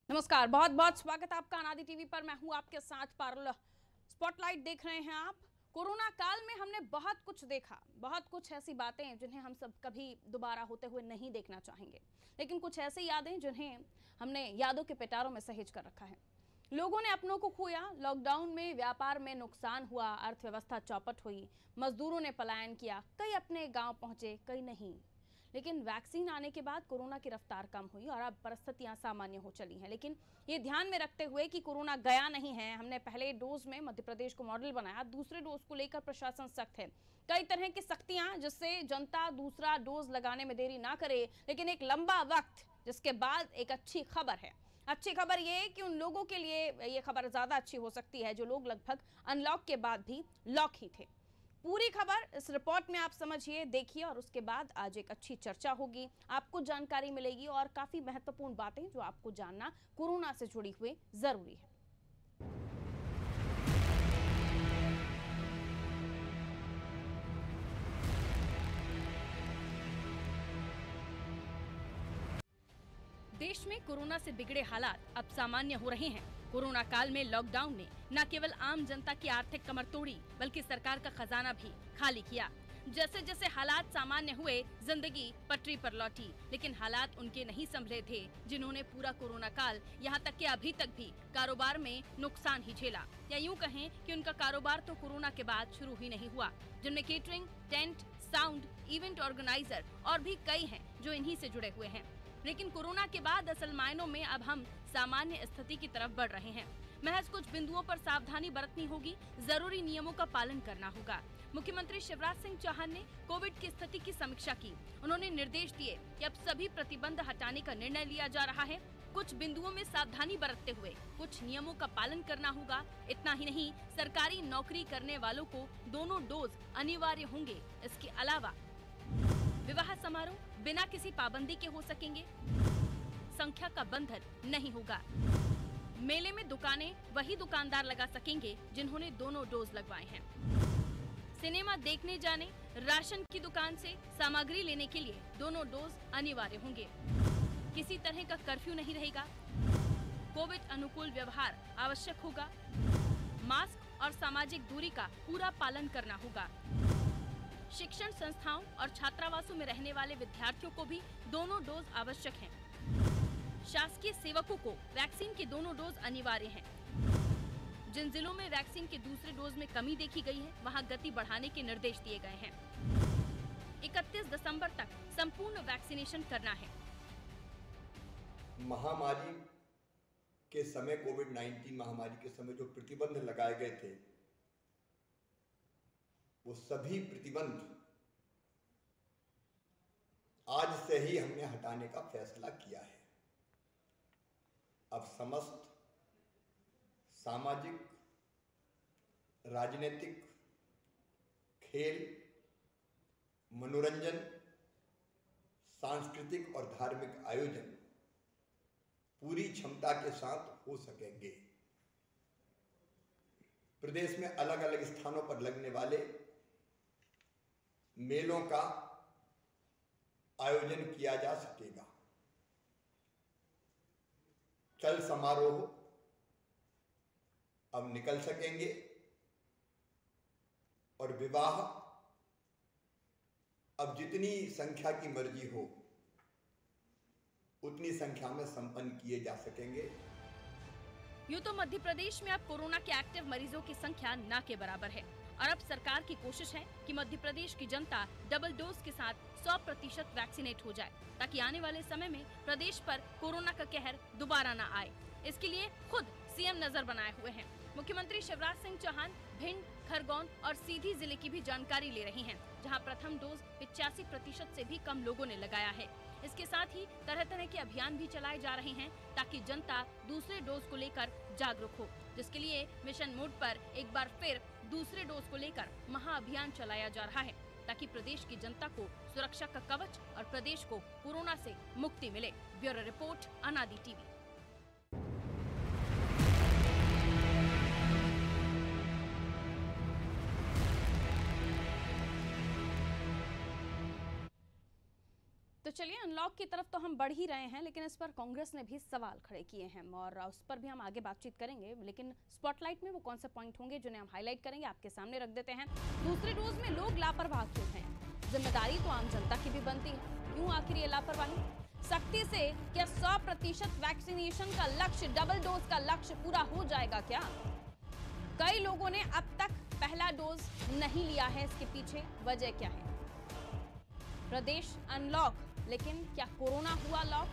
नमस्कार, बहुत बहुत स्वागत है आपका अनादि टीवी पर। मैं हूं आपके साथ पारुल। स्पॉटलाइट देख रहे हैं आप। कोरोना काल में हमने बहुत कुछ देखा, बहुत कुछ ऐसी बातें जिन्हें हम सब कभी दोबारा होते हुए नहीं देखना चाहेंगे, लेकिन कुछ ऐसी यादें जिन्हें हमने यादों के पिटारों में सहेज कर रखा है। लोगों ने अपनों को खोया, लॉकडाउन में व्यापार में नुकसान हुआ, अर्थव्यवस्था चौपट हुई, मजदूरों ने पलायन किया, कई अपने गांव पहुंचे, कई नहीं। लेकिन वैक्सीन आने के बाद कोरोना की रफ्तार कम हुई और अब परिस्थितियां सामान्य हो चली हैं। लेकिन ये ध्यान में रखते हुए कि कोरोना गया नहीं है, हमने पहले डोज में मध्य प्रदेश को मॉडल बनाया, दूसरे डोज को लेकर प्रशासन सख्त है। कई तरह की सख्तियां जिससे जनता दूसरा डोज लगाने में देरी ना करे। लेकिन एक लंबा वक्त जिसके बाद एक अच्छी खबर है। अच्छी खबर ये कि उन लोगों के लिए ये खबर ज्यादा अच्छी हो सकती है जो लोग लगभग अनलॉक के बाद भी लॉक ही थे। पूरी खबर इस रिपोर्ट में आप समझिए, देखिए और उसके बाद आज एक अच्छी चर्चा होगी, आपको जानकारी मिलेगी और काफी महत्वपूर्ण बातें जो आपको जानना कोरोना से जुड़ी हुई जरूरी है। देश में कोरोना से बिगड़े हालात अब सामान्य हो रहे हैं। कोरोना काल में लॉकडाउन ने न केवल आम जनता की आर्थिक कमर तोड़ी, बल्कि सरकार का खजाना भी खाली किया। जैसे जैसे हालात सामान्य हुए, जिंदगी पटरी पर लौटी। लेकिन हालात उनके नहीं संभले थे जिन्होंने पूरा कोरोना काल, यहाँ तक कि अभी तक भी कारोबार में नुकसान ही झेला, या यूँ कहें कि उनका कारोबार तो कोरोना के बाद शुरू ही नहीं हुआ। जिनमें catering, tent, sound, event organiser और भी कई हैं जो इन्हीं से जुड़े हुए हैं। लेकिन कोरोना के बाद असल मायनों में अब हम सामान्य स्थिति की तरफ बढ़ रहे हैं। महज कुछ बिंदुओं पर सावधानी बरतनी होगी, जरूरी नियमों का पालन करना होगा। मुख्यमंत्री शिवराज सिंह चौहान ने कोविड की स्थिति की समीक्षा की। उन्होंने निर्देश दिए कि अब सभी प्रतिबंध हटाने का निर्णय लिया जा रहा है। कुछ बिंदुओं में सावधानी बरतते हुए कुछ नियमों का पालन करना होगा। इतना ही नहीं, सरकारी नौकरी करने वालों को दोनों डोज अनिवार्य होंगे। इसके अलावा विवाह समारोह बिना किसी पाबंदी के हो सकेंगे, संख्या का बंधन नहीं होगा। मेले में दुकानें वही दुकानदार लगा सकेंगे जिन्होंने दोनों डोज लगवाए हैं। सिनेमा देखने जाने, राशन की दुकान से सामग्री लेने के लिए दोनों डोज अनिवार्य होंगे। किसी तरह का कर्फ्यू नहीं रहेगा। कोविड अनुकूल व्यवहार आवश्यक होगा। मास्क और सामाजिक दूरी का पूरा पालन करना होगा। शिक्षण संस्थाओं और छात्रावासों में रहने वाले विद्यार्थियों को भी दोनों डोज आवश्यक हैं। शासकीय सेवकों को वैक्सीन के दोनों डोज अनिवार्य हैं। जिन जिलों में वैक्सीन के दूसरे डोज में कमी देखी गई है, वहां गति बढ़ाने के निर्देश दिए गए हैं। 31 दिसंबर तक संपूर्ण वैक्सीनेशन करना है। महामारी के समय, कोविड-19 महामारी के समय जो प्रतिबंध लगाए गए थे, वो सभी प्रतिबंध आज से ही हमने हटाने का फैसला किया है। अब समस्त सामाजिक, राजनीतिक, खेल, मनोरंजन, सांस्कृतिक और धार्मिक आयोजन पूरी क्षमता के साथ हो सकेंगे। प्रदेश में अलग अलग स्थानों पर लगने वाले मेलों का आयोजन किया जा सकेगा। चल समारोह अब निकल सकेंगे और विवाह अब जितनी संख्या की मर्जी हो उतनी संख्या में संपन्न किए जा सकेंगे। यूँ तो मध्य प्रदेश में अब कोरोना के एक्टिव मरीजों की संख्या न के बराबर है और अब सरकार की कोशिश है कि मध्य प्रदेश की जनता डबल डोज के साथ 100% वैक्सीनेट हो जाए, ताकि आने वाले समय में प्रदेश पर कोरोना का कहर दोबारा न आए। इसके लिए खुद सीएम नजर बनाए हुए हैं। मुख्यमंत्री शिवराज सिंह चौहान भिंड, खरगोन और सीधी जिले की भी जानकारी ले रही हैं, जहां प्रथम डोज 85% से भी कम लोगों ने लगाया है। इसके साथ ही तरह तरह के अभियान भी चलाए जा रहे हैं ताकि जनता दूसरे डोज को लेकर जागरूक हो, जिसके लिए मिशन मोड पर एक बार फिर दूसरे डोज को लेकर महाअभियान चलाया जा रहा है, ताकि प्रदेश की जनता को सुरक्षा का कवच और प्रदेश को कोरोना से मुक्ति मिले। ब्यूरो रिपोर्ट, अनादि टीवी। तो चलिए, अनलॉक की तरफ तो हम बढ़ ही रहे हैं, लेकिन इस पर कांग्रेस ने भी सवाल खड़े किए हैं और उस पर भी हम आगे बातचीत करेंगे। लेकिन स्पॉटलाइट में वो कौन से पॉइंट होंगे जिन्हें हम हाईलाइट करेंगे, आपके सामने रख देते हैं। दूसरे डोज में लोग लापरवाह क्यों हैं? जिम्मेदारी तो आम जनता की भी बनती है, क्यों आखिर ये लापरवाही? सख्ती से क्या 100% वैक्सीनेशन का लक्ष्य, डबल डोज का लक्ष्य पूरा हो जाएगा क्या? कई लोगों ने अब तक पहला डोज नहीं लिया है, इसके पीछे वजह क्या है? प्रदेश अनलॉक, लेकिन क्या कोरोना हुआ लॉक?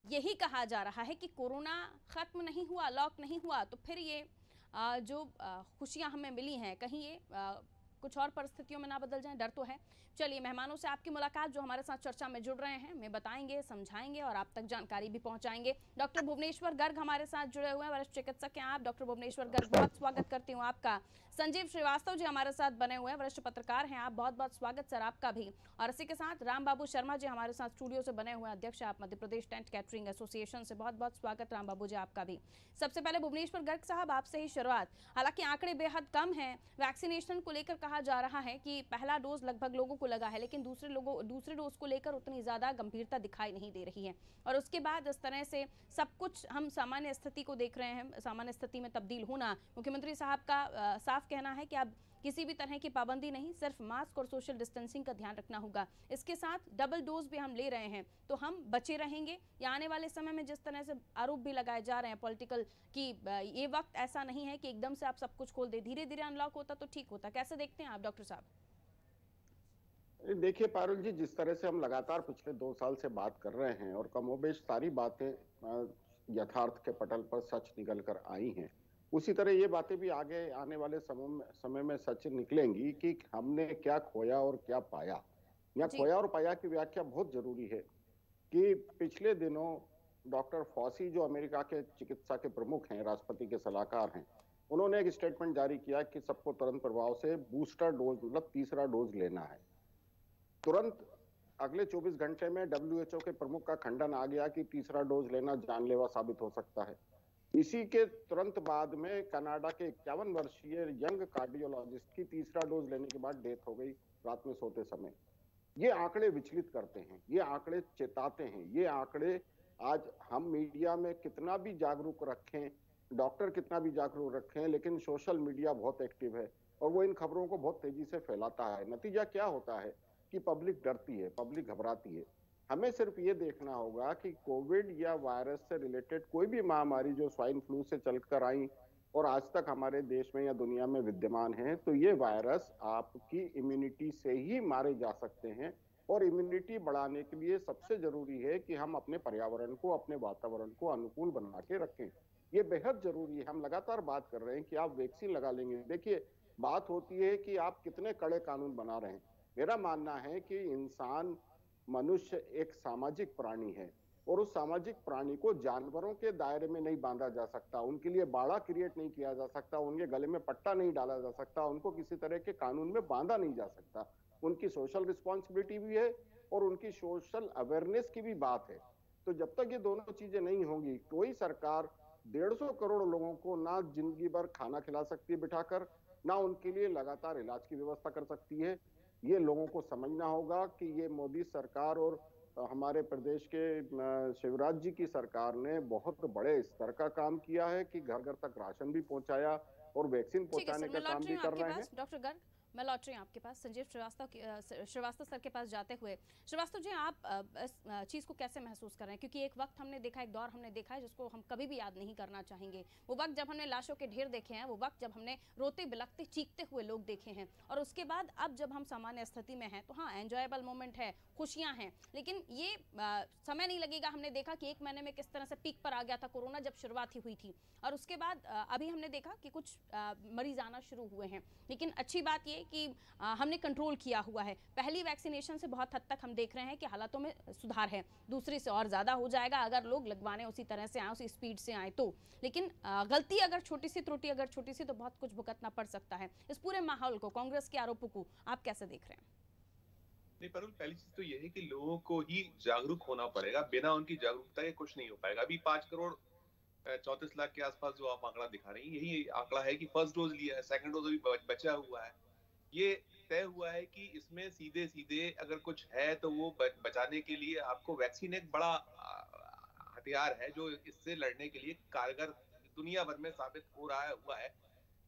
यही कहा जा रहा है कि कोरोना खत्म नहीं हुआ, लॉक नहीं हुआ, तो फिर ये जो खुशियां हमें मिली हैं, कहीं ये कुछ और परिस्थितियों में ना बदल जाए, डर तो है। चलिए, मेहमानों से आपकी मुलाकात जो हमारे साथ चर्चा में जुड़ रहे हैं, हमें बताएंगे, समझाएंगे और आप तक जानकारी भी पहुंचाएंगे। डॉक्टर भुवनेश्वर गर्ग हमारे साथ जुड़े हुए हैं, वरिष्ठ चिकित्सक हैं आप। डॉक्टर भुवनेश्वर गर्ग, बहुत स्वागत करती हूँ आपका। संजीव श्रीवास्तव जी हमारे साथ बने हुए हैं, वरिष्ठ पत्रकार हैं आप, बहुत बहुत स्वागत सर आपका भी। और इसी के साथ राम बाबू शर्मा जी हमारे साथ स्टूडियो से बने हुए अध्यक्ष आप Madhya Pradesh tent catering association से, बहुत बहुत स्वागत राम बाबू जी आपका भी। सबसे पहले भुवनेश्वर गर्ग साहब, आपसे ही शुरुआत। हालांकि आंकड़े बेहद कम हैं, वैक्सीनेशन को लेकर कहा जा रहा है कि पहला डोज लगभग लोगों को लगा है, लेकिन दूसरे डोज को लेकर उतनी ज्यादा गंभीरता दिखाई नहीं दे रही है। और उसके बाद इस तरह से सब कुछ हम सामान्य स्थिति को देख रहे हैं, सामान्य स्थिति में तब्दील होना। मुख्यमंत्री साहब का साफ कहना है कि अब किसी भी तरह की पाबंदी नहीं, सिर्फ मास्क और सोशल डिस्टेंसिंग का ध्यान रखना होगा। इसके साथ डबल डोज भी हम ले रहे हैं, तो हम बचे रहेंगे या आने वाले समय में जिस तरह से आरोप भी लगाए जा रहे हैं पॉलिटिकल कि ये वक्त ऐसा नहीं है कि एकदम से आप सब कुछ खोल दे, धीरे धीरे अनलॉक होता तो ठीक होता। कैसे देखते हैं आप डॉक्टर साहब? देखिए पारुल जी, जिस तरह से हम लगातार पिछले 2 साल से बात कर रहे हैं और कमोबेश सारी बातें यथार्थ के पटल पर सच निकल कर आई हैं, उसी तरह ये बातें भी आगे आने वाले समय में सच निकलेंगी कि हमने क्या खोया और क्या पाया। या खोया और पाया की व्याख्या बहुत जरूरी है कि पिछले दिनों डॉक्टर फॉसी, जो अमेरिका के चिकित्सा के प्रमुख हैं, राष्ट्रपति के सलाहकार हैं, उन्होंने एक स्टेटमेंट जारी किया कि सबको तुरंत प्रभाव से बूस्टर डोज मतलब तीसरा डोज लेना है। तुरंत अगले 24 घंटे में WHO के प्रमुख का खंडन आ गया कि तीसरा डोज लेना जानलेवा साबित हो सकता है। इसी के तुरंत बाद में कनाडा के 51 वर्षीय यंग कार्डियोलॉजिस्ट की तीसरा डोज लेने के बाद डेथ हो गई रात में सोते समय। ये आंकड़े विचलित करते हैं, ये आंकड़े चेताते हैं, ये आंकड़े आज हम मीडिया में कितना भी जागरूक रखें, डॉक्टर कितना भी जागरूक रखें, लेकिन सोशल मीडिया बहुत एक्टिव है और वो इन खबरों को बहुत तेजी से फैलाता है। नतीजा क्या होता है कि पब्लिक डरती है, पब्लिक घबराती है। हमें सिर्फ ये देखना होगा कि कोविड या वायरस से रिलेटेड कोई भी महामारी जो स्वाइन फ्लू से चलकर आई और आज तक हमारे देश में या दुनिया में विद्यमान है, तो ये वायरस आपकी इम्यूनिटी से ही मारे जा सकते हैं। और इम्यूनिटी बढ़ाने के लिए सबसे जरूरी है कि हम अपने पर्यावरण को, अपने वातावरण को अनुकूल बना के रखें। ये बेहद जरूरी है। हम लगातार बात कर रहे हैं कि आप वैक्सीन लगा लेंगे। देखिए, बात होती है कि आप कितने कड़े कानून बना रहे हैं। मेरा मानना है कि इंसान, मनुष्य एक सामाजिक प्राणी है और उस सामाजिक प्राणी को जानवरों के दायरे में नहीं बांधा जा सकता, उनके लिए बाड़ा क्रिएट नहीं किया जा सकता, उनके गले में पट्टा नहीं डाला जा सकता, उनको किसी तरह के कानून में बांधा नहीं जा सकता। उनकी सोशल रिस्पॉन्सिबिलिटी भी है और उनकी सोशल अवेयरनेस की भी बात है। तो जब तक ये दोनों चीजें नहीं होंगी, कोई सरकार 150 करोड़ लोगों को ना जिंदगी भर खाना खिला सकती है बिठाकर, ना उनके लिए लगातार इलाज की व्यवस्था कर सकती है। ये लोगों को समझना होगा कि ये मोदी सरकार और हमारे प्रदेश के शिवराज जी की सरकार ने बहुत बड़े स्तर का काम किया है कि घर घर तक राशन भी पहुंचाया और वैक्सीन पहुंचाने का काम भी कर रहे हैं। डॉक्टर गर्ग, मैं लौट रही हूँ आपके पास। संजीव श्रीवास्तव सर के पास जाते हुए, श्रीवास्तव जी, आप इस चीज़ को कैसे महसूस कर रहे हैं? क्योंकि एक वक्त हमने देखा, एक दौर हमने देखा है जिसको हम कभी भी याद नहीं करना चाहेंगे। वो वक्त जब हमने लाशों के ढेर देखे हैं, वो वक्त जब हमने रोते बिलखते चीखते हुए लोग देखे हैं, और उसके बाद अब जब हम सामान्य स्थिति में हैं, तो हाँ, एंजॉयबल मोमेंट है, खुशियाँ हैं, लेकिन ये समय नहीं लगेगा। हमने देखा कि 1 महीने में किस तरह से पीक पर आ गया था कोरोना जब शुरुआत ही हुई थी, और उसके बाद अभी हमने देखा कि कुछ मरीज आना शुरू हुए हैं। लेकिन अच्छी बात ये कि हमने कंट्रोल किया हुआ है। पहली वैक्सीनेशन से बहुत हद तक हम देख रहे हैं कि हालातों में सुधार है, दूसरी से और ज्यादा हो जाएगा अगर लोग लगवाने उसी तरह से आए, उसी स्पीड से आए तो। लेकिन गलती अगर छोटी सी, त्रुटि अगर छोटी सी, तो बहुत कुछ भुगतना पड़ सकता है। इस पूरे माहौल को, कांग्रेस के आरोपों को आप कैसे देख रहे हैं? नहीं परुल, पहली चीज तो ये है कि लोगों को ही जागरूक होना पड़ेगा। बिना उनकी जागरूकता के कुछ नहीं हो पाएगा। अभी 5 करोड़ 34 लाख के आसपास जो आप आंकड़ा दिखा रही हैं, यही आंकड़ा है कि फर्स्ट डोज लिया है, सेकंड डोज अभी बचा हुआ है। ये तय हुआ है कि इसमें सीधे सीधे अगर कुछ है तो वो बचाने के लिए आपको वैक्सीन एक बड़ा हथियार है जो इससे लड़ने के लिए कारगर दुनिया भर में साबित हो रहा हुआ है।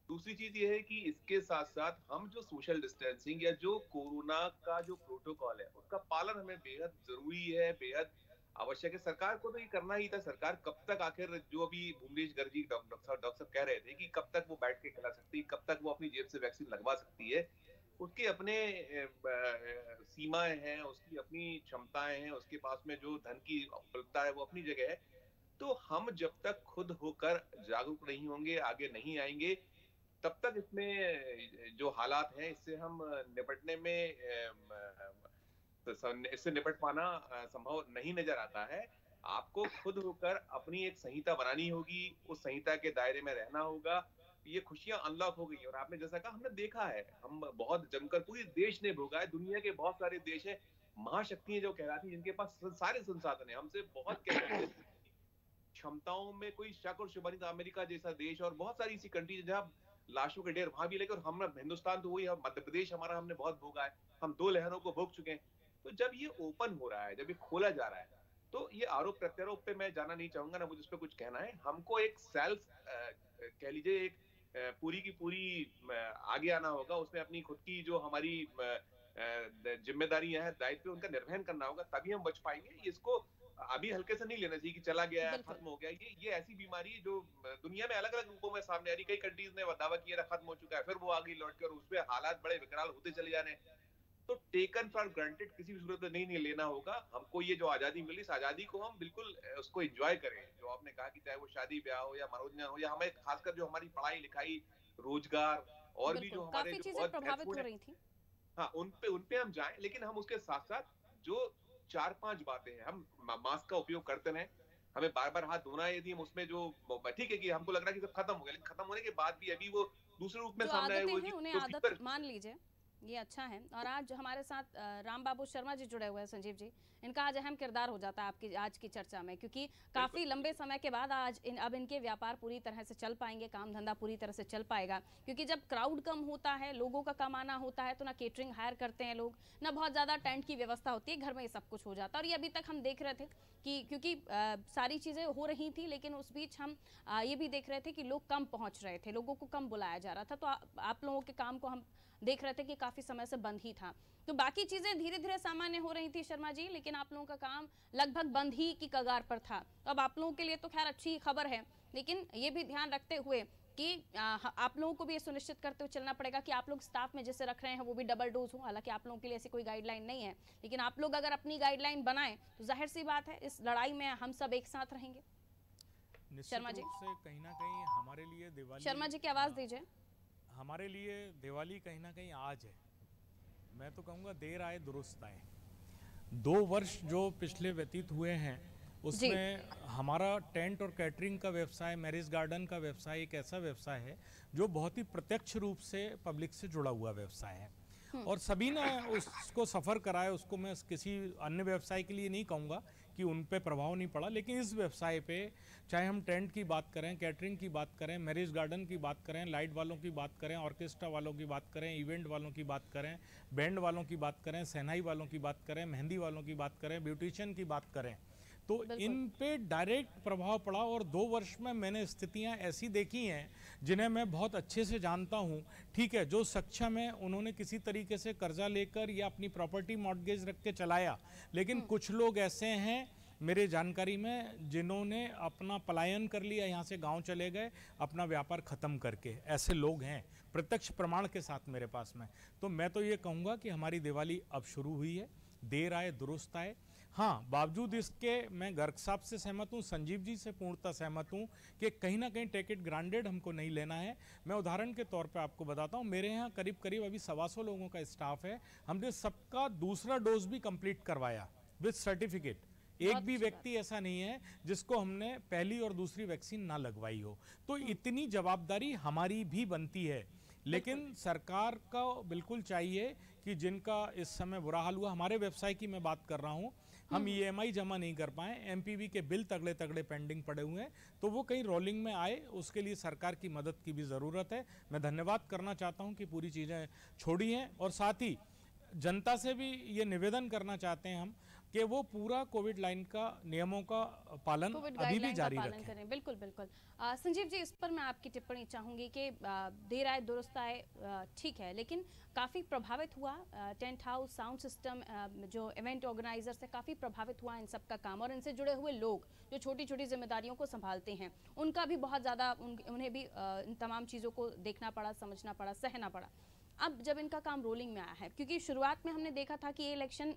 दूसरी चीज ये है कि इसके साथ साथ हम जो सोशल डिस्टेंसिंग या जो कोरोना का जो प्रोटोकॉल है उसका पालन हमें बेहद जरूरी है, बेहद आवश्यक है। सरकार को तो ये करना ही था। सरकार कब तक आखिर, जो अभी भूमलेश गर्जी डॉक्टर साहब कह रहे थे कि कब तक वो बैठ के खिला सकती है, कब तक वो अपनी जेब से वैक्सीन लगवा सकती है, उसके अपने सीमाएं हैं, उसकी अपनी क्षमताएं हैं, उसके पास में जो धन की उपलब्धता है वो अपनी जगह है। तो हम जब तक खुद होकर जागरूक नहीं होंगे, आगे नहीं आएंगे, तब तक इसमें जो हालात हैं इससे हम निपटने में इससे निपट पाना संभव नहीं नजर आता है। आपको खुद होकर अपनी एक संहिता बनानी होगी, उस संहिता के दायरे में रहना होगा। ये खुशियां अनलॉक हो गई और आपने जैसा कहा, हमने देखा है, हम बहुत जमकर, पूरे देश ने भोगा है। दुनिया के बहुत सारे देश हैं, महाशक्तियां जो कहलाती, जिनके पास सारे संसाधन है, हमसे बहुत कहते, क्षमताओं में कोई शक और शुबा नहीं था। अमेरिका जैसा देश और बहुत सारी ऐसी कंट्रीज जहां लाशों के ढेर वहां भी लेकर, हम हिंदुस्तान तो वही, मध्य प्रदेश हमारा, हमने बहुत भोगा है, हम 2 लहरों को भोग चुके हैं। तो जब ये ओपन हो रहा है, जब ये खोला जा रहा है, तो ये आरोप प्रत्यारोप पे मैं जाना नहीं चाहूंगा, ना मुझे उस पर कुछ कहना है। हमको एक सेल्फ कह लीजिए, एक पूरी की पूरी आगे आना होगा, उसमें अपनी खुद की जो हमारी जिम्मेदारियां हैं, दायित्व, उनका निर्वहन करना होगा, तभी हम बच पाएंगे। इसको अभी हल्के से नहीं लेना चाहिए कि चला गया है, खत्म हो गया। ये ऐसी बीमारी है जो दुनिया में अलग अलग रूपों में सामने आ रही। कई कंट्रीज ने दावा किया खत्म हो चुका है, फिर वो आगे लौट कर उसमें हालात बड़े विकराल होते चले जा रहे हैं। तो टेकन फॉर ग्रांटेड किसी भी सूरत में नहीं लेना होगा। हमको ये जो आजादी मिली, इस आजादी को हम बिल्कुल उसको एंजॉय करें। जो आपने कहा कि चाहे वो शादी ब्याह हो या मनोरंजन हो, या हमें खासकर जो हमारी पढ़ाई लिखाई, रोजगार और भी जो हमारे काफी चीजें प्रभावित हो रही थी, हाँ, उन पे हम जाएं। लेकिन हम उसके साथ साथ जो 4-5 बातें हैं, हम मास्क का उपयोग करते रहें, हमें बार बार हाथ धोना है। यदि हम उसमें जो, ठीक है कि हमको लग रहा है कि सब खत्म हो गया, लेकिन खत्म होने के बाद भी अभी वो दूसरे रूप में सामने आए हुए, उन्हें आदत मान लीजिए, ये अच्छा है। और आज हमारे साथ राम बाबू शर्मा जी जुड़े हुए हैं। संजीव जी, इनका आज अहम किरदार हो जाता है आपकी आज की चर्चा में, क्योंकि काफी लंबे समय के बाद आज अब इनके व्यापार पूरी तरह से चल पाएंगे, काम धंधा पूरी तरह से चल पाएगा। क्योंकि जब क्राउड कम होता है, लोगों का कम आना होता है, तो ना केटरिंग हायर करते हैं लोग, ना बहुत ज्यादा टेंट की व्यवस्था होती है, घर में ये सब कुछ हो जाता है। और ये अभी तक हम देख रहे थे कि क्योंकि सारी चीजें हो रही थी, लेकिन उस बीच हम ये भी देख रहे थे कि लोग कम पहुंच रहे थे, लोगों को कम बुलाया जा रहा था। तो आप लोगों के काम को हम देख रहे थे कि काफी समय से बंद ही था। तो बाकी चीजें धीरे धीरे सामान्य हो रही थी शर्मा जी, लेकिन आप लोगों का काम लगभग बंद ही की कगार पर था। तो अब आप लोगों के लिए तो खैर अच्छी खबर है, लेकिन ये भी ध्यान रखते हुए कि आप लोगों को भी ये सुनिश्चित करते हुए चलना पड़ेगा कि आप लोग स्टाफ में जैसे रख रहे हैं वो भी डबल डोज हो। हालांकि आप लोगों के लिए ऐसी कोई गाइडलाइन नहीं है, लेकिन आप लोग अगर अपनी गाइडलाइन बनाएं तो जाहिर सी बात है इस लड़ाई में हम सब एक साथ रहेंगे। शर्मा जी, कहीं ना कहीं हमारे लिए दिवाली, शर्मा जी की आवाज दीजिए। हमारे लिए दिवाली कहीं ना कहीं आज है। मैं तो कहूँगा देर आए दुरुस्त आए। 2 वर्ष जो पिछले व्यतीत हुए हैं उसमें हमारा टेंट और कैटरिंग का व्यवसाय, मैरिज गार्डन का व्यवसाय एक ऐसा व्यवसाय है जो बहुत ही प्रत्यक्ष रूप से पब्लिक से जुड़ा हुआ व्यवसाय है और सभी ने उसको सफ़र कराया। उसको मैं किसी अन्य व्यवसाय के लिए नहीं कहूँगा कि उन पे प्रभाव नहीं पड़ा, लेकिन इस व्यवसाय पे चाहे हम टेंट की बात करें, कैटरिंग की बात करें, मैरिज गार्डन की बात करें, लाइट वालों की बात करें, ऑर्केस्ट्रा वालों की बात करें, इवेंट वालों की बात करें, बैंड वालों की बात करें, शहनाई वालों की बात करें, मेहंदी वालों की बात करें, ब्यूटिशियन की बात करें, तो इन पे डायरेक्ट प्रभाव पड़ा। और 2 वर्ष में मैंने स्थितियां ऐसी देखी हैं जिन्हें मैं बहुत अच्छे से जानता हूं। ठीक है, जो सक्षम है उन्होंने किसी तरीके से कर्जा लेकर या अपनी प्रॉपर्टी मॉर्गेज रख के चलाया, लेकिन कुछ लोग ऐसे हैं मेरे जानकारी में जिन्होंने अपना पलायन कर लिया, यहाँ से गांव चले गए अपना व्यापार ख़त्म करके। ऐसे लोग हैं प्रत्यक्ष प्रमाण के साथ मेरे पास में। तो मैं तो ये कहूँगा कि हमारी दिवाली अब शुरू हुई है, देर आए दुरुस्त आए। हाँ, बावजूद इसके मैं गर्ग साहब से सहमत हूँ, संजीव जी से पूर्णतः सहमत हूँ कि कहीं ना कहीं टेक इट ग्रांटेड हमको नहीं लेना है। मैं उदाहरण के तौर पे आपको बताता हूँ, मेरे यहाँ करीब करीब अभी 125 लोगों का स्टाफ है। हमने सबका दूसरा डोज भी कंप्लीट करवाया विद सर्टिफिकेट। एक भी व्यक्ति ऐसा नहीं है जिसको हमने पहली और दूसरी वैक्सीन ना लगवाई हो। तो इतनी जवाबदारी हमारी भी बनती है, लेकिन सरकार का बिल्कुल चाहिए कि जिनका इस समय बुरा हाल हुआ। हमारे व्यवसाय की मैं बात कर रहा हूँ, हम EMI जमा नहीं कर पाए, MPV के बिल तगड़े तगड़े पेंडिंग पड़े हुए हैं, तो वो कहीं रोलिंग में आए, उसके लिए सरकार की मदद की भी ज़रूरत है। मैं धन्यवाद करना चाहता हूँ कि पूरी चीज़ें छोड़ी हैं, और साथ ही जनता से भी ये निवेदन करना चाहते हैं हम कि वो पूरा कोविड लाइन का नियमों का पालन अभी भी जारी रखें। बिल्कुल बिल्कुल। संजीव जी, इस पर मैं आपकी टिप्पणी चाहूंगी कि देर आए दुरुस्त आए, ठीक है, लेकिन काफ़ी प्रभावित हुआ टेंट हाउस, साउंड सिस्टम, जो इवेंट ऑर्गेनाइजर से काफ़ी प्रभावित हुआ इन सब का काम, और इनसे जुड़े हुए लोग जो छोटी छोटी जिम्मेदारियों को संभालते हैं, उनका भी बहुत ज़्यादा उन्हें भी इन तमाम चीज़ों को देखना पड़ा, समझना पड़ा, सहना पड़ा। अब जब इनका काम रोलिंग में आया है, क्योंकि शुरुआत में हमने देखा था कि ये इलेक्शन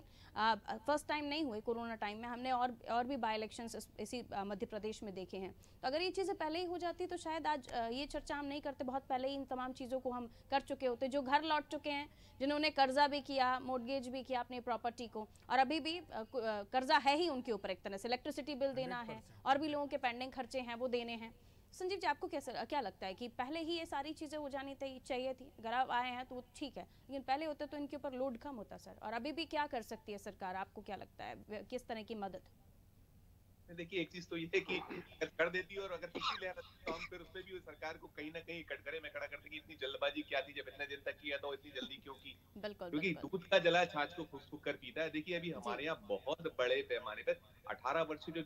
फर्स्ट टाइम नहीं हुए, कोरोना टाइम में हमने और भी बाई इलेक्शंस इसी मध्य प्रदेश में देखे हैं, तो अगर ये चीज़ें पहले ही हो जाती तो शायद आज ये चर्चा हम नहीं करते, बहुत पहले ही इन तमाम चीज़ों को हम कर चुके होते। जो घर लौट चुके हैं, जिन्होंने कर्जा भी किया, मोर्टगेज भी किया अपनी प्रॉपर्टी को, और अभी भी कर्जा है ही उनके ऊपर एक तरह से, इलेक्ट्रिसिटी बिल देना है, और भी लोगों के पेंडिंग खर्चे हैं वो देने हैं। संजीव जी, आपको क्या लगता है कि पहले ही ये सारी चीज़ें हो जानी चाहिए थी? अगर आप आए हैं तो वो ठीक है, लेकिन पहले होते तो इनके ऊपर लोड कम होता सर। और अभी भी क्या कर सकती है सरकार, आपको क्या लगता है, किस तरह की मदद? देखिए, एक चीज तो ये है कि कर देती है, और अगर किसी ले तो हम फिर उसपे भी सरकार को कहीं ना कहीं कटघरे में खड़ा करते कि इतनी जल्दबाजी क्या थी, जब इतने दिन तक किया तो इतनी जल्दी क्यों की? बिल्कुल, क्योंकि दूध का जला छाछ को फूंक कर पीता है। देखिए, अभी हमारे यहाँ बहुत बड़े पैमाने पर 18 वर्ष से जो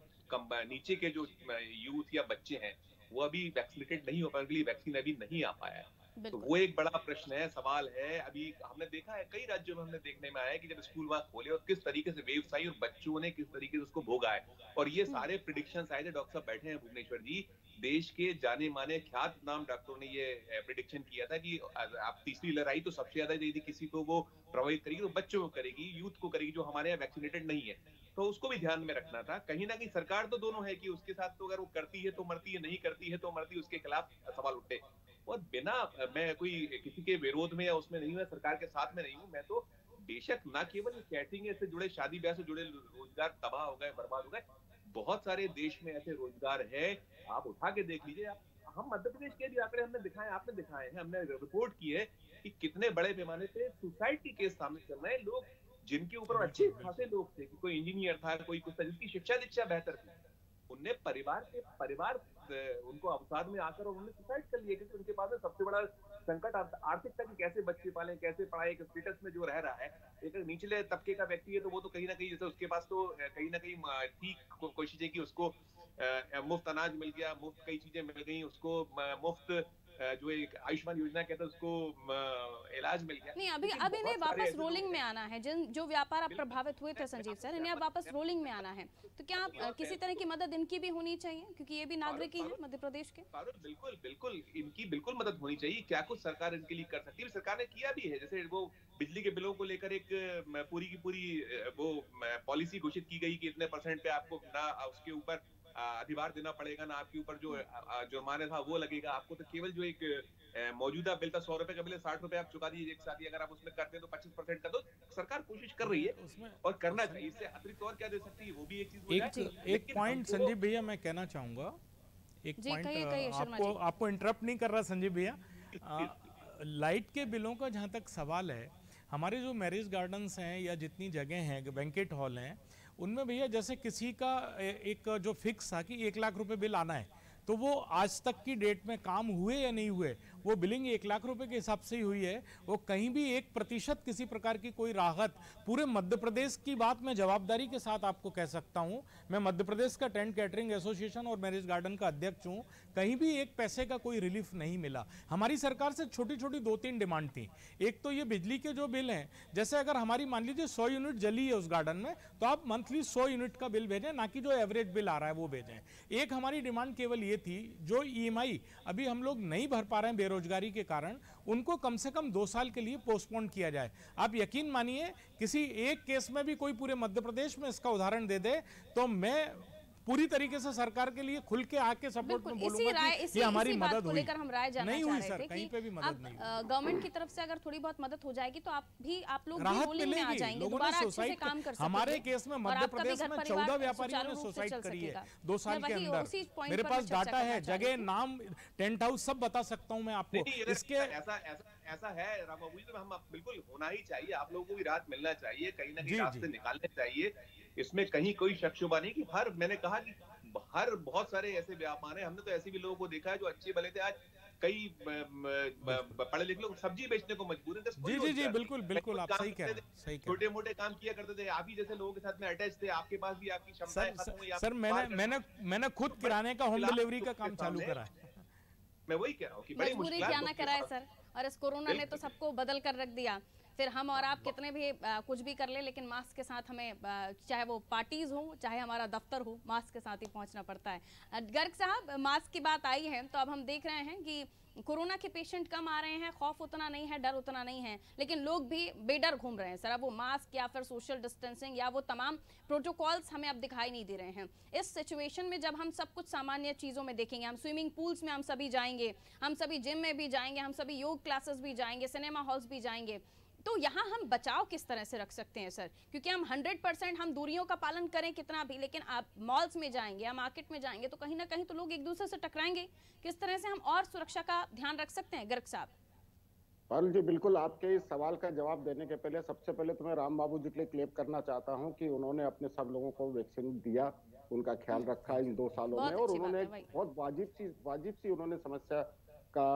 नीचे के जो यूथ या बच्चे हैं वो अभी वैक्सीनेटेड नहीं हो पाए, उनके लिए वैक्सीन अभी नहीं आ पाया है। तो वो एक बड़ा प्रश्न है, सवाल है। अभी हमने देखा है कई राज्यों में, हमने देखने में आया है कि जब स्कूल वहां खोले और किस तरीके से वेव्स आई और बच्चों ने किस तरीके से उसको भोगा है। और ये सारे प्रिडिक्शंस आए थे, डॉक्टर साहब बैठे हैं भुवनेश्वर जी, देश के जाने माने ख्यात नाम डॉक्टरों ने ये प्रिडिक्शन किया था कि आप तीसरी लहर आई तो सबसे ज्यादा यदि किसी को वो प्रभावित करेगी तो बच्चों को करेगी, यूथ को करेगी, जो हमारे यहाँ वैक्सीनेटेड नहीं है। तो उसको भी ध्यान में रखना था। कहीं ना कहीं सरकार तो दोनों है कि उसके साथ तो अगर वो करती है तो मरती है, नहीं करती है तो मरती है, उसके खिलाफ सवाल उठे। और बिना, मैं कोई किसी के विरोध में या उसमें नहीं हूँ, सरकार के साथ में नहीं हूँ, मैं तो बेशक ना केवल कैटरिंग से जुड़े, शादी ब्याह से जुड़े रोजगार तबाह हो गए, बर्बाद हो गए, बहुत सारे देश में ऐसे रोजगार है, आप उठा के देख लीजिए। हम मध्य प्रदेश के भी आंकड़े हमने दिखाए, आपने दिखाए हैं, हमने रिपोर्ट की है कि कितने बड़े पैमाने पे सुसाइड के केस सामने चल रहे हैं। लोग जिनके ऊपर अच्छे खासे लोग थे, कि कोई इंजीनियर था, कोई कुछ था, जिसकी शिक्षा दीक्षा बेहतर थी, उनने परिवार उनको अवसाद में आकर उन्होंने सुसाइड कर लिया, क्योंकि उनके पास सबसे बड़ा संकट आर्थिक था कि कैसे बच्चे पालें, कैसे पढ़ाई के स्टेटस में जो रह रहा है। एक निचले तबके का व्यक्ति है तो वो तो कहीं ना कहीं, जैसे उसके पास तो कहीं ना कहीं ठीक कोशिशें की, उसको मुफ्त अनाज मिल गया, मुफ्त कई चीजें मिल गई, उसको मुफ्त जो एक आयुष्मान योजना कहते हैं उसको इलाज मिल गया। नहीं, अभी इन्हें वापस रोलिंग में आना है। जो व्यापार आप प्रभावित हुए थे संजीव सर, इन्हें अब वापस रोलिंग में आना है, तो क्या आप किसी तरह की मदद इनकी भी होनी चाहिए, क्योंकि ये भी नागरिक ही है मध्य प्रदेश के? बिल्कुल बिल्कुल, इनकी बिल्कुल मदद होनी चाहिए। क्या कुछ सरकार इनके लिए कर सकती है, सरकार ने किया भी है। जैसे वो बिजली के बिलों को लेकर एक पूरी की पूरी वो पॉलिसी घोषित की गई कि इतने % पे आपको ना उसके ऊपर अधिभार देना पड़ेगा, ना आपके ऊपर जो जुर्माना था वो लगेगा। आपको तो केवल जो एक मौजूदा बिल था 100 रुपए का बिल है, 60 रुपए आप चुका दीजिए एक साथ ही। अगर आप उसमें करते हैं तो 25% का, तो सरकार कोशिश कर रही है और करना चाहिए। इससे अतिरिक्त और क्या दे सकती है, वो भी एक चीज। एक पॉइंट संजीव भैया मैं कहना चाहूंगा, एक पॉइंट आपको इंटरप्ट नहीं कर रहा संजीव भैया। लाइट के बिलों का जहाँ तक सवाल है, हमारे जो मैरिज गार्डन्स हैं या जितनी जगह हैं, बैंकेट हॉल हैं, उनमें भैया जैसे किसी का एक जो फिक्स था कि 1 लाख रुपए बिल आना है, तो वो आज तक की डेट में काम हुए या नहीं हुए, वो बिलिंग 1 लाख रुपए के हिसाब से ही हुई है। वो कहीं भी 1% किसी प्रकार की कोई राहत, पूरे मध्य प्रदेश की बात मैं जवाबदारी के साथ आपको कह सकता हूं, मैं मध्य प्रदेश का टेंट कैटरिंग एसोसिएशन और मैरिज गार्डन का अध्यक्ष हूं, कहीं भी 1 पैसे का कोई रिलीफ नहीं मिला। हमारी सरकार से छोटी छोटी 2-3 डिमांड थी। एक तो ये बिजली के जो बिल हैं, जैसे अगर हमारी मान लीजिए 100 यूनिट जली है उस गार्डन में, तो आप मंथली 100 यूनिट का बिल भेजें, ना कि जो एवरेज बिल आ रहा है वो भेजें। एक हमारी डिमांड केवल ये थी, जो EMI अभी हम लोग नहीं भर पा रहे हैं बेरोजगारी के कारण, उनको कम से कम 2 साल के लिए पोस्टपोन किया जाए। आप यकीन मानिए, किसी एक केस में भी कोई पूरे मध्य प्रदेश में इसका उदाहरण दे दे तो मैं पूरी तरीके से सरकार के लिए खुल के आके सपोर्ट में बोलूंगा कि ये हमारी मदद हुई। लेकर हम राय जानना नहीं हुई सर, थे कहीं पे भी मदद नहीं। गवर्नमेंट की तरफ से अगर थोड़ी बहुत मदद हो जाएगी तो आप लोग भी रोलिंग में आ जाएंगे, दोबारा अच्छे से काम कर सकेंगे। हमारे केस में मध्य प्रदेश में 14 व्यापारियों ने सुसाइड करी है 2 साल के अंदर। मेरे पास डाटा है, जगह, नाम, टेंट हाउस सब बता सकता हूँ मैं आपको। इसके ऐसा है राम बाबू जी, तो हम बिल्कुल होना ही चाहिए, आप लोगों को भी राहत मिलना चाहिए, कहीं ना कहीं जी रास्ते निकालने चाहिए। इसमें कहीं कोई शक शुबा नहीं कि मैंने कहा कि हर बहुत सारे ऐसे व्यापार हैं, हमने तो ऐसे भी लोगों को देखा है जो अच्छे भले थे, आज कई बिल्कुल पढ़े लिखे लोग सब्जी बेचने को मजबूर है, जी जी जी बिल्कुल बिल्कुल, आप सही कह रहे हैं, सही कह रहे छोटे मोटे काम किया करते थे, आप ही जैसे लोगों के साथ में अटैच थे, आपके पास भी आपकी हैं। क्षमताएं खत्म हुई। सर मैंने खुद किराने का होम डिलीवरी का काम चालू करा है। मैं वही कह रहा हूँ कि बड़ी मजबूरी मुश्किल क्या ना कराए सर, और इस कोरोना ने तो सबको बदल कर रख दिया। फिर हम और आप कितने भी कुछ भी कर ले, लेकिन मास्क के साथ हमें चाहे वो पार्टीज हो चाहे हमारा दफ्तर हो, मास्क के साथ ही पहुंचना पड़ता है। गर्ग साहब, मास्क की बात आई है तो अब हम देख रहे हैं कि कोरोना के पेशेंट कम आ रहे हैं, खौफ उतना नहीं है, डर उतना नहीं है, लेकिन लोग भी बेडर घूम रहे हैं सर। अब वो मास्क या फिर सोशल डिस्टेंसिंग या वो तमाम प्रोटोकॉल्स हमें अब दिखाई नहीं दे रहे हैं। इस सिचुएशन में जब हम सब कुछ सामान्य चीज़ों में देखेंगे, हम स्विमिंग पूल्स में हम सभी जाएंगे, हम सभी जिम में भी जाएंगे, हम सभी योग क्लासेस भी जाएंगे, सिनेमा हॉल्स भी जाएंगे, तो यहाँ हम बचाव किस तरह से रख सकते हैं सर? क्योंकि हम 100% हम दूरियों का पालन करें कितना भी, लेकिन आप मॉल्स में जाएंगे या मार्केट में जाएंगे तो कहीं ना कहीं तो लोग एक दूसरे से टकराएंगे। किस तरह से हम और सुरक्षा का ध्यान रख सकते हैं गर्ग साहब? पारुल जी, बिल्कुल आपके इस सवाल का जवाब देने के पहले सबसे पहले तो मैं राम बाबू जी के लिए क्लेम करना चाहता हूं कि उन्होंने अपने सब लोगों को वैक्सीन दिया, उनका ख्याल रखा इन 2 सालों में, और उन्होंने बहुत वाजिब सी उन्होंने समस्या का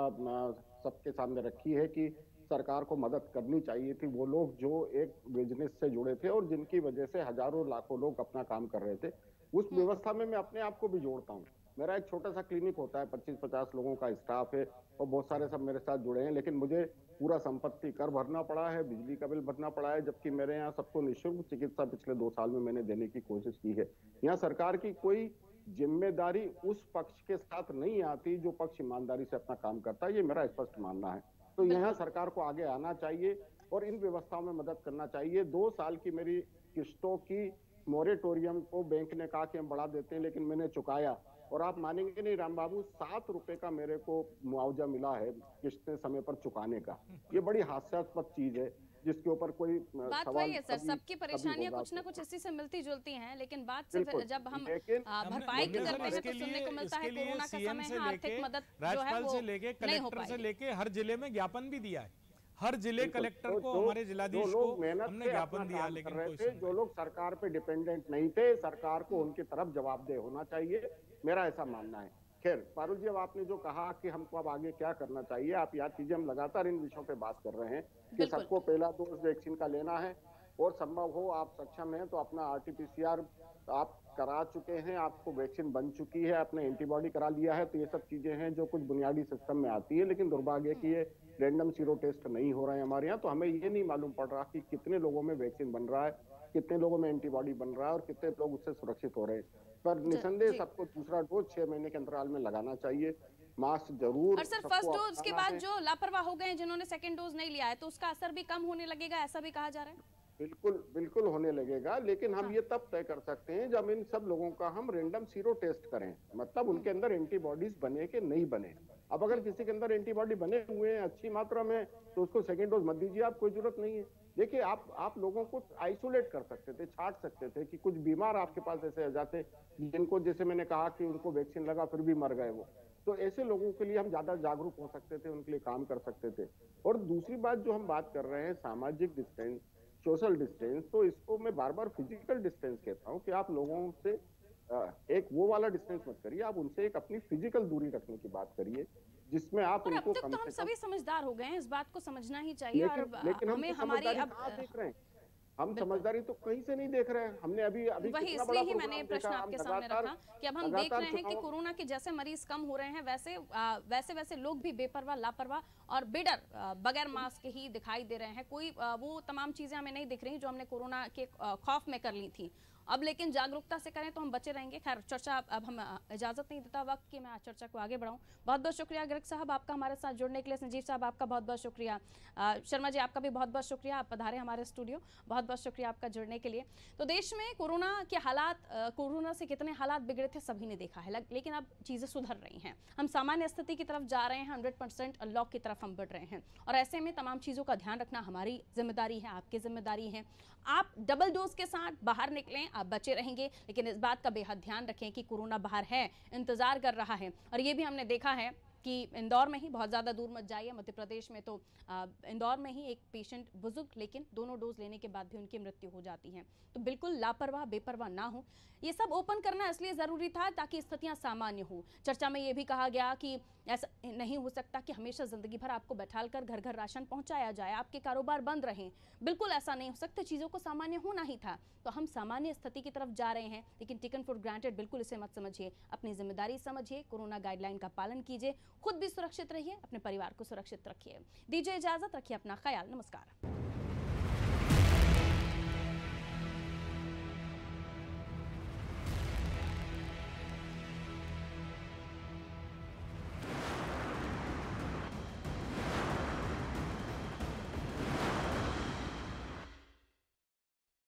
सबके सामने रखी है कि सरकार को मदद करनी चाहिए थी। वो लोग जो एक बिजनेस से जुड़े थे और जिनकी वजह से हजारों लाखों लोग अपना काम कर रहे थे, उस व्यवस्था में मैं अपने आप को भी जोड़ता हूँ। मेरा एक छोटा सा क्लिनिक होता है, 25-50 लोगों का स्टाफ है और बहुत सारे सब मेरे साथ जुड़े हैं, लेकिन मुझे पूरा संपत्ति कर भरना पड़ा है, बिजली का बिल भरना पड़ा है, जबकि मेरे यहाँ सबको निःशुल्क चिकित्सा पिछले 2 साल में मैंने देने की कोशिश की है। यहाँ सरकार की कोई जिम्मेदारी उस पक्ष के साथ नहीं आती जो पक्ष ईमानदारी से अपना काम करता है, ये मेरा स्पष्ट मानना है। तो यहाँ सरकार को आगे आना चाहिए और इन व्यवस्थाओं में मदद करना चाहिए। 2 साल की मेरी किस्तों की मोरेटोरियम को बैंक ने कहा कि हम बढ़ा देते हैं, लेकिन मैंने चुकाया, और आप मानेंगे नहीं राम बाबू, 7 रुपए का मेरे को मुआवजा मिला है किस्तें समय पर चुकाने का। ये बड़ी हास्यास्पद चीज है जिसके ऊपर कोई बात वही है सर, सबकी परेशानियां कुछ ना कुछ इसी से मिलती जुलती हैं, लेकिन बात से जब हम भरपाई की करते हैं तो सुनने को मिलता है कोरोना का समय है, आर्थिक मदद जो है वो से लेके कलेक्टर से लेके हर जिले में ज्ञापन भी दिया है, हर जिले कलेक्टर को, हमारे जिलाधीश को हमने ज्ञापन दिया, लेकिन जो लोग सरकार पे डिपेंडेंट नहीं थे, सरकार को उनकी तरफ जवाबदेह होना चाहिए, मेरा ऐसा मानना है। खैर पारुल जी, अब आपने जो कहा कि हमको अब आगे क्या करना चाहिए, आप याद कीजिए हम लगातार इन विषयों पे बात कर रहे हैं कि सबको पहला डोज वैक्सीन का लेना है, और संभव हो आप सक्षम हैं तो अपना RT-PCR आप करा चुके हैं, आपको वैक्सीन बन चुकी है, आपने एंटीबॉडी करा लिया है, तो ये सब चीजें हैं जो कुछ बुनियादी सिस्टम में आती है, लेकिन दुर्भाग्य की ये रैंडम सीरो टेस्ट नहीं हो रहे हैं हमारे यहाँ, तो हमें ये नहीं मालूम पड़ रहा कि कितने लोगों में वैक्सीन बन रहा है, कितने लोगों में एंटीबॉडी बन रहा है और कितने लोग उससे सुरक्षित हो रहे हैं। पर निसंदेह सबको दूसरा डोज 6 महीने के अंतराल में लगाना चाहिए, मास्क जरूर। और सर फर्स्ट डोज के बाद जो लापरवाह हो गए, जिन्होंने सेकंड डोज नहीं लिया है, तो उसका असर भी कम होने लगेगा, ऐसा भी कहा जा रहा है? बिल्कुल होने लगेगा, लेकिन हम ये तब तय कर सकते हैं जब इन सब लोगों का हम रैंडम सीरो टेस्ट करें, मतलब उनके अंदर एंटीबॉडीज बने कि नहीं बने। अब अगर किसी के अंदर एंटीबॉडी बने हुए हैं अच्छी मात्रा में, तो उसको सेकेंड डोज मत दीजिए, आप कोई जरूरत नहीं है। देखिए आप लोगों को आइसोलेट कर सकते थे, छांट सकते थे कि कुछ बीमार आपके पास ऐसे आ जाते जिनको, जैसे मैंने कहा कि उनको वैक्सीन लगा फिर भी मर गए वो, तो ऐसे लोगों के लिए हम ज्यादा जागरूक हो सकते थे, उनके लिए काम कर सकते थे। और दूसरी बात जो हम बात कर रहे हैं सामाजिक डिस्टेंस, सोशल डिस्टेंस, तो इसको मैं बार बार फिजिकल डिस्टेंस कहता हूँ कि आप लोगों से एक वो वाला डिस्टेंस मत करिए, आप उनसे एक अपनी फिजिकल दूरी रखने की बात करिए, जिसमें आप उनको कम से कम। हम सभी समझदार हो गए हैं, इस बात को समझना ही चाहिए। लेकिन हमें हमारी अब देख रहे हैं, हम समझदारी तो कहीं से नहीं देख रहे हैं। हमने अभी वही इसलिए ही मैंने प्रश्न आपके सामने रखा कि अब हम देख रहे हैं कि कोरोना के जैसे मरीज कम हो रहे हैं, वैसे लोग भी बेपरवाह, लापरवाह और बेडर बगैर मास्क ही दिखाई दे रहे हैं। कोई वो तमाम चीजें हमें नहीं दिख रही जो हमने कोरोना के खौफ में कर ली थी। अब लेकिन जागरूकता से करें तो हम बचे रहेंगे। खैर चर्चा अब हम इजाजत नहीं देता वक्त कि मैं आज चर्चा को आगे बढ़ाऊं। बहुत बहुत शुक्रिया गर्ग साहब आपका हमारे साथ जुड़ने के लिए। संजीव साहब आपका बहुत बहुत शुक्रिया। शर्मा जी आपका भी बहुत बहुत शुक्रिया, आप पधारे हमारे स्टूडियो, बहुत बहुत शुक्रिया आपका जुड़ने के लिए। तो देश में कोरोना के हालात, कोरोना से कितने हालात बिगड़े थे सभी ने देखा है, लेकिन अब चीज़ें सुधर रही हैं, हम सामान्य स्थिति की तरफ जा रहे हैं, 100% अनलॉक की तरफ हम बढ़ रहे हैं। और ऐसे में तमाम चीज़ों का ध्यान रखना हमारी जिम्मेदारी है, आपकी जिम्मेदारी है। आप डबल डोज के साथ बाहर निकलें, आप बचे रहेंगे, लेकिन इस बात का बेहद ध्यान रखें कि कोरोना बाहर है, इंतजार कर रहा है। और ये भी हमने देखा है कि इंदौर में ही, बहुत ज़्यादा दूर मत जाइए, मध्य प्रदेश में तो इंदौर में ही एक पेशेंट बुजुर्ग, लेकिन दोनों डोज लेने के बाद भी उनकी मृत्यु हो जाती है। तो बिल्कुल लापरवाह बेपरवाह ना हो। ये सब ओपन करना इसलिए ज़रूरी था ताकि स्थितियाँ सामान्य हो। चर्चा में ये भी कहा गया कि ऐसा नहीं हो सकता कि हमेशा ज़िंदगी भर आपको बैठाल कर घर घर राशन पहुंचाया जाए, आपके कारोबार बंद रहें। बिल्कुल ऐसा नहीं हो सकता, चीज़ों को सामान्य होना ही था। तो हम सामान्य स्थिति की तरफ जा रहे हैं, लेकिन टेकन फॉर ग्रांटेड बिल्कुल इसे मत समझिए। अपनी जिम्मेदारी समझिए, कोरोना गाइडलाइन का पालन कीजिए, खुद भी सुरक्षित रहिए, अपने परिवार को सुरक्षित रखिए। दीजिए इजाजत, रखिए अपना ख्याल। नमस्कार।